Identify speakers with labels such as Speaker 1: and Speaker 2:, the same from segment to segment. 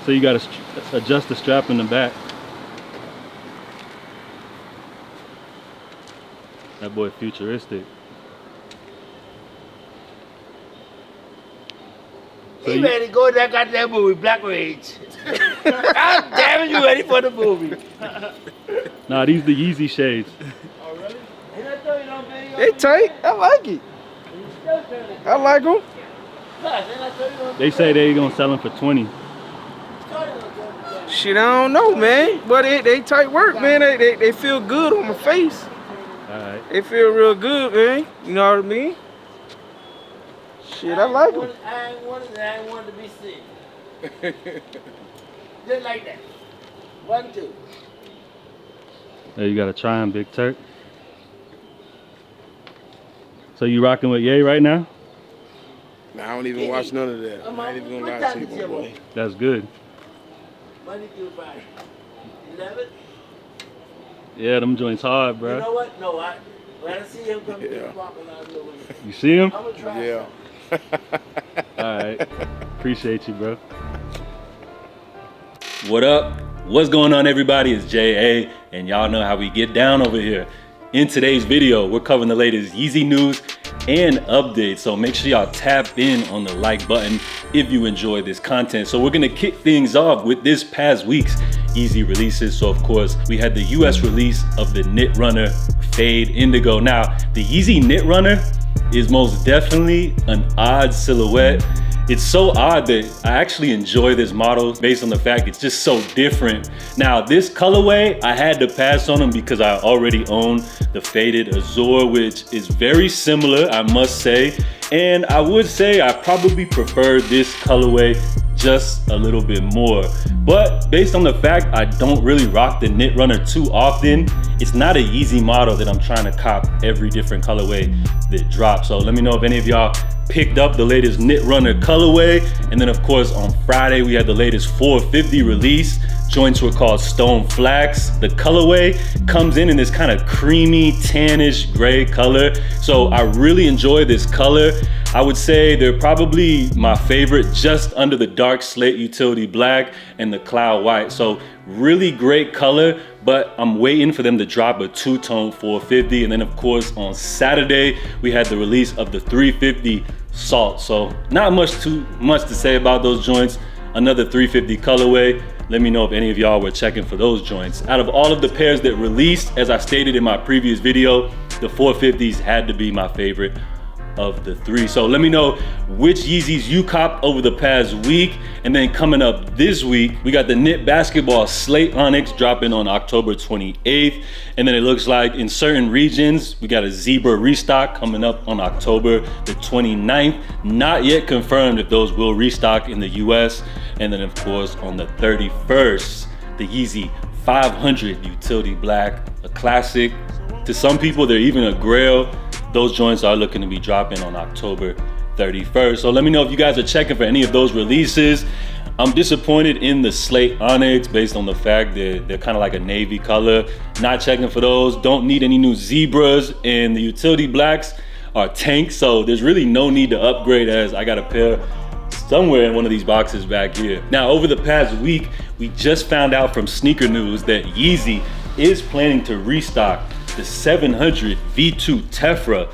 Speaker 1: So you gotta adjust the strap in the back. That boy futuristic.
Speaker 2: So you ready to go to that goddamn movie, Black Rage. God damn it, you ready for the movie.
Speaker 1: Nah, these the YEEZY shades.
Speaker 2: Oh, really? Ain't I tell you don't video?
Speaker 3: They tight. I like it. I like them.
Speaker 1: They say they gonna sell them for 20.
Speaker 3: Shit, I don't know, man. But they tight work, man. They feel good on my face.
Speaker 1: Alright.
Speaker 3: They feel real good, man. You know what I mean? Shit, I like them.
Speaker 2: I ain't wanted to be seen. Just like that. 1, 2.
Speaker 1: There you gotta try them, Big Turk. So you rocking with Ye right now?
Speaker 3: Nah, I don't even watch none of that. I ain't even gonna lie to you, boy.
Speaker 1: That's good.
Speaker 2: Monday through Friday. 11?
Speaker 1: Yeah, them joints hard, bro.
Speaker 2: You know what? No, when I see him come to the park, I know what
Speaker 1: you see him?
Speaker 2: I'm gonna try.
Speaker 3: Yeah.
Speaker 1: Alright. Appreciate you, bro. What up? What's going on, everybody? It's J.A. and y'all know how we get down over here. In today's video, we're covering the latest YEEZY news and updates, so make sure y'all tap in on the like button if you enjoy this content. So we're gonna kick things off with this past week's YEEZY releases. So of course, we had the US release of the Knit Runner Fade Indigo. Now, the YEEZY Knit Runner is most definitely an odd silhouette. It's so odd that I actually enjoy this model based on the fact it's just so different. Now, this colorway, I had to pass on them because I already own the Faded Azure, which is very similar, I must say. And I would say I probably prefer this colorway just a little bit more. But based on the fact I don't really rock the Knit Runner too often, it's not a YEEZY model that I'm trying to cop every different colorway that drops. So let me know if any of y'all picked up the latest Knit Runner colorway. And then of course on Friday we had the latest 450 release. Joints were called Stone Flax. The colorway comes in this kind of creamy tannish gray color. So I really enjoy this color. I would say they're probably my favorite, just under the dark slate utility black and the cloud white. So really great color, but I'm waiting for them to drop a two-tone 450. And then of course on Saturday, we had the release of the 350 Salt. So not too much to say about those joints. Another 350 colorway. Let me know if any of y'all were checking for those joints. Out of all of the pairs that released, as I stated in my previous video, the 450s had to be my favorite of the three. So let me know which YEEZYs you copped over the past week. And then coming up this week, we got the Knit Basketball Slate Onyx dropping on October 28th. And then it looks like in certain regions, we got a Zebra restock coming up on October the 29th. Not yet confirmed if those will restock in the US. And then of course on the 31st, the YEEZY 500 Utility Black, a classic. To some people, they're even a grail. Those joints are looking to be dropping on October 31st. So let me know if you guys are checking for any of those releases. I'm disappointed in the Slate Onyx based on the fact that they're kind of like a navy color. Not checking for those. Don't need any new Zebras, and the utility blacks are tanks. So there's really no need to upgrade, as I got a pair somewhere in one of these boxes back here. Now, over the past week, we just found out from Sneaker News that YEEZY is planning to restock the 700 V2 Tephra,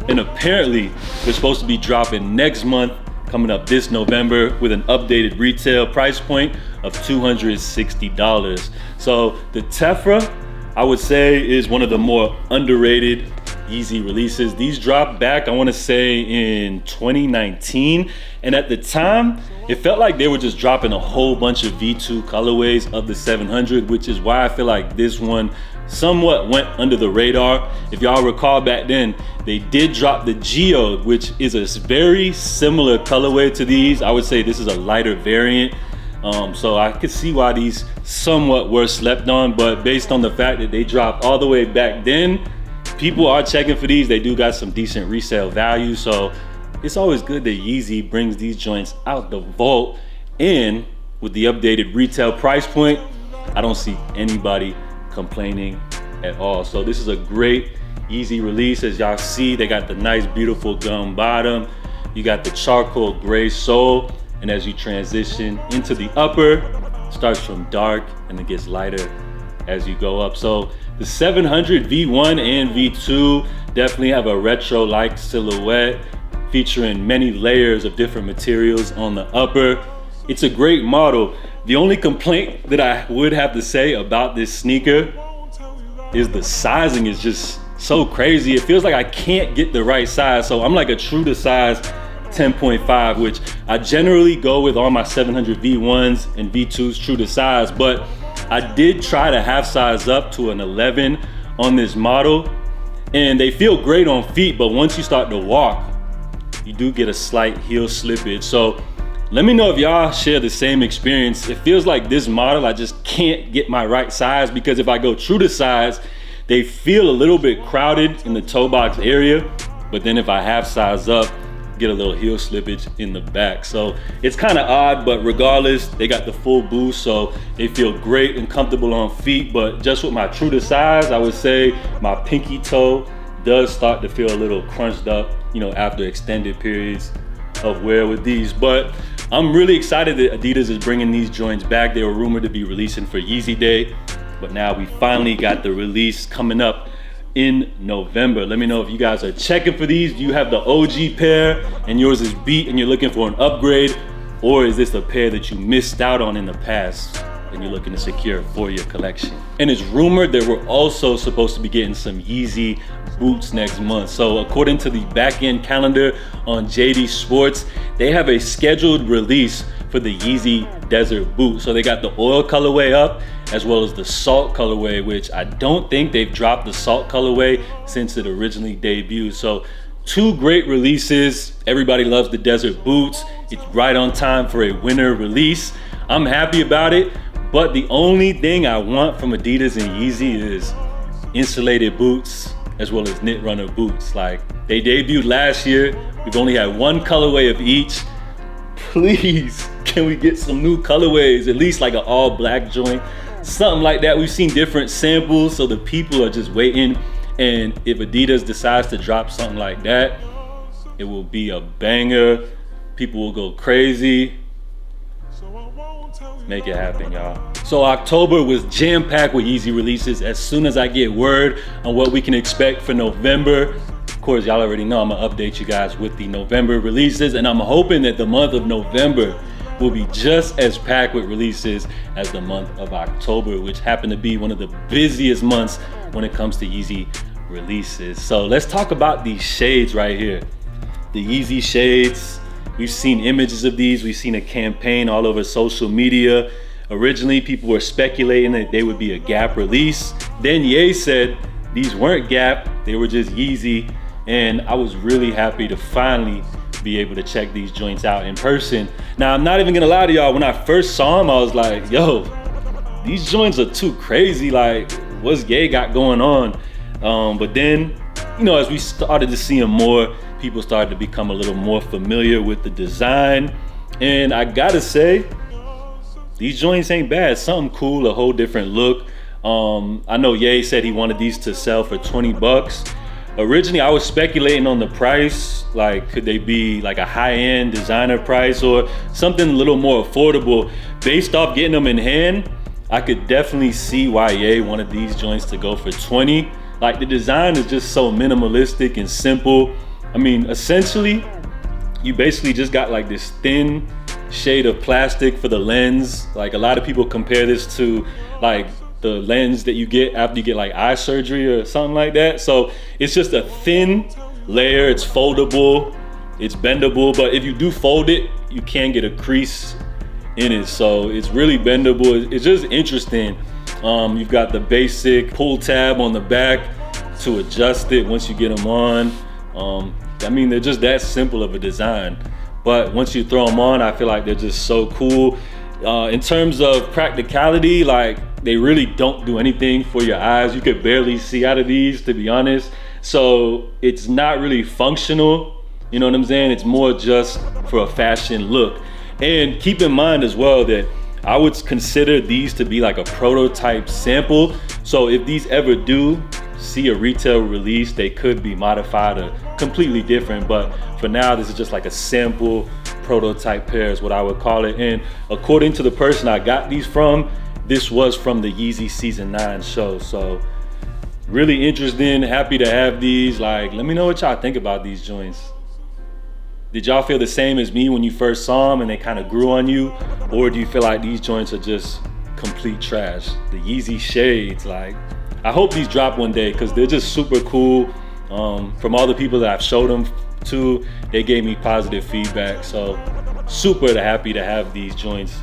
Speaker 1: and apparently they're supposed to be dropping next month, coming up this November, with an updated retail price point of $260. So the Tephra, I would say, is one of the more underrated YEEZY releases. These dropped back, I want to say, in 2019, and at the time it felt like they were just dropping a whole bunch of V2 colorways of the 700, which is why I feel like this one somewhat went under the radar. If y'all recall back then, they did drop the Geode, which is a very similar colorway to these. I would say this is a lighter variant. So I could see why these somewhat were slept on, but based on the fact that they dropped all the way back then, people are checking for these. They do got some decent resale value. So it's always good that YEEZY brings these joints out the vault, and with the updated retail price point, I don't see anybody complaining at all. So this is a great YEEZY release. As y'all see, they got the nice beautiful gum bottom, you got the charcoal gray sole, and as you transition into the upper, starts from dark and it gets lighter as you go up. So the 700 V1 and V2 definitely have a retro-like silhouette, featuring many layers of different materials on the upper. It's a great model. The only complaint that I would have to say about this sneaker is the sizing is just so crazy. It feels like I can't get the right size. So I'm like a true to size 10.5, which I generally go with all my 700 V1s and V2s true to size, but I did try to half size up to an 11 on this model, and they feel great on feet, but once you start to walk, you do get a slight heel slippage. So let me know if y'all share the same experience. It feels like this model, I just can't get my right size, because if I go true to size, they feel a little bit crowded in the toe box area, but then if I half size up, get a little heel slippage in the back. So it's kind of odd, but regardless, they got the full boost, so they feel great and comfortable on feet. But just with my true to size, I would say my pinky toe does start to feel a little crunched up, you know, after extended periods of wear with these. But I'm really excited that Adidas is bringing these joints back. They were rumored to be releasing for Yeezy Day, but now we finally got the release coming up in November. Let me know if you guys are checking for these. Do you have the OG pair and yours is beat and you're looking for an upgrade? Or is this a pair that you missed out on in the past and you're looking to secure for your collection? And it's rumored that we're also supposed to be getting some Yeezy boots next month. So according to the back end calendar on JD Sports, they have a scheduled release for the Yeezy Desert boot. So they got the oil colorway up, as well as the salt colorway, which I don't think they've dropped the salt colorway since it originally debuted. So two great releases. Everybody loves the desert boots. It's right on time for a winter release. I'm happy about it, but the only thing I want from Adidas and Yeezy is insulated boots, as well as knit runner boots. Like, they debuted last year. We've only had one colorway of each. Please, can we get some new colorways? At least like an all black joint, something like that. We've seen different samples, so the people are just waiting. And if Adidas decides to drop something like that, it will be a banger. People will go crazy. Make it happen, y'all. So October was jam-packed with Yeezy releases. As soon as I get word on what we can expect for November, of course, y'all already know I'm gonna update you guys with the November releases, and I'm hoping that the month of November will be just as packed with releases as the month of October, which happened to be one of the busiest months when it comes to Yeezy releases. So let's talk about these shades right here. The Yeezy shades. We've seen images of these. We've seen a campaign all over social media. Originally, people were speculating that they would be a Gap release. Then Ye said these weren't Gap, they were just Yeezy. And I was really happy to finally be able to check these joints out in person. Now, I'm not even gonna lie to y'all, when I first saw them, I was like, yo, these joints are too crazy. Like, what's Ye got going on? But then, you know, as we started to see them more, people started to become a little more familiar with the design. And I gotta say, these joints ain't bad. Something cool, a whole different look. I know Ye said he wanted these to sell for 20 bucks. Originally, I was speculating on the price. Like, could they be like a high-end designer price or something a little more affordable? Based off getting them in hand, I could definitely see why Ye wanted these joints to go for 20. Like, the design is just so minimalistic and simple. I mean, essentially, you basically just got like this thin shade of plastic for the lens. Like, a lot of people compare this to like the lens that you get after you get like eye surgery or something like that. So it's just a thin layer. It's foldable, it's bendable, but if you do fold it, you can get a crease in it. So it's really bendable. It's just interesting. You've got the basic pull tab on the back to adjust it once you get them on. I mean, they're just that simple of a design. But once you throw them on, I feel like they're just so cool. In terms of practicality, like, they really don't do anything for your eyes. You could barely see out of these, to be honest. So it's not really functional, you know what I'm saying? It's more just for a fashion look. And keep in mind as well that I would consider these to be like a prototype sample. So if these ever do see a retail release, they could be modified or completely different. But for now, this is just like a sample prototype pair is what I would call it. And according to the person I got these from, this was from the Yeezy Season 9 show. So really interesting, happy to have these. Like, let me know what y'all think about these joints. Did y'all feel the same as me when you first saw them and they kind of grew on you? Or do you feel like these joints are just complete trash? The YEEZY shades, like, I hope these drop one day because they're just super cool. From all the people that I've showed them to, they gave me positive feedback. So super happy to have these joints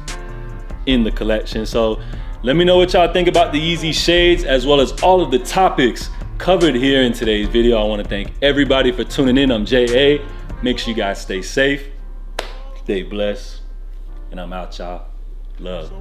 Speaker 1: in the collection. So let me know what y'all think about the YEEZY shades, as well as all of the topics covered here in today's video. I want to thank everybody for tuning in. I'm J.A. Make sure you guys stay safe, stay blessed, and I'm out, y'all. Love.